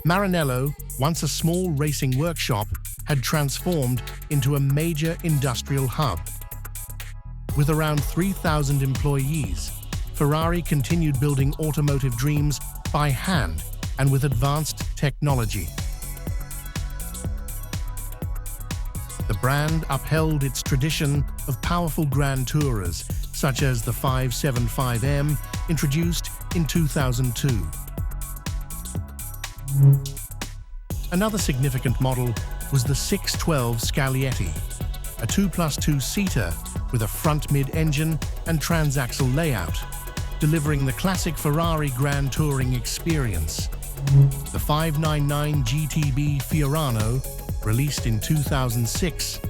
Maranello, once a small racing workshop, had transformed into a major industrial hub. With around 3,000 employees, Ferrari continued building automotive dreams by hand and with advanced technology. The brand upheld its tradition of powerful Grand Tourers, such as the 575M, introduced in 2002. Another significant model was the 612 Scaglietti, a 2+2-seater with a front mid-engine and transaxle layout, delivering the classic Ferrari Grand Touring experience. The 599 GTB Fiorano, released in 2006,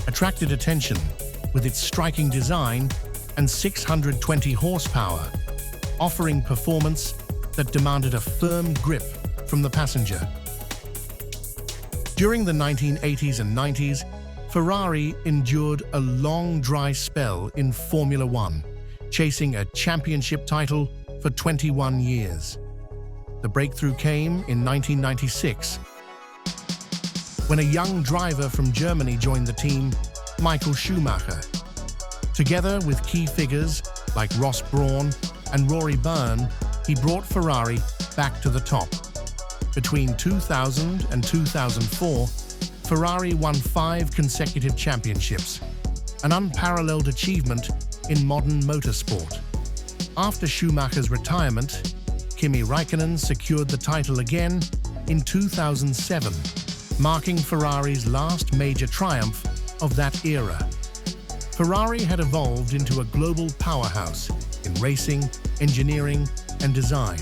attracted attention with its striking design and 620 horsepower, offering performance that demanded a firm grip from the passenger. During the 1980s and 90s, Ferrari endured a long dry spell in Formula One, chasing a championship title for 21 years. The breakthrough came in 1996, when a young driver from Germany joined the team, Michael Schumacher. Together with key figures like Ross Brawn and Rory Byrne, he brought Ferrari back to the top. Between 2000 and 2004, Ferrari won 5 consecutive championships, an unparalleled achievement in modern motorsport. After Schumacher's retirement, Kimi Räikkönen secured the title again in 2007, marking Ferrari's last major triumph of that era. Ferrari had evolved into a global powerhouse in racing, engineering, and design.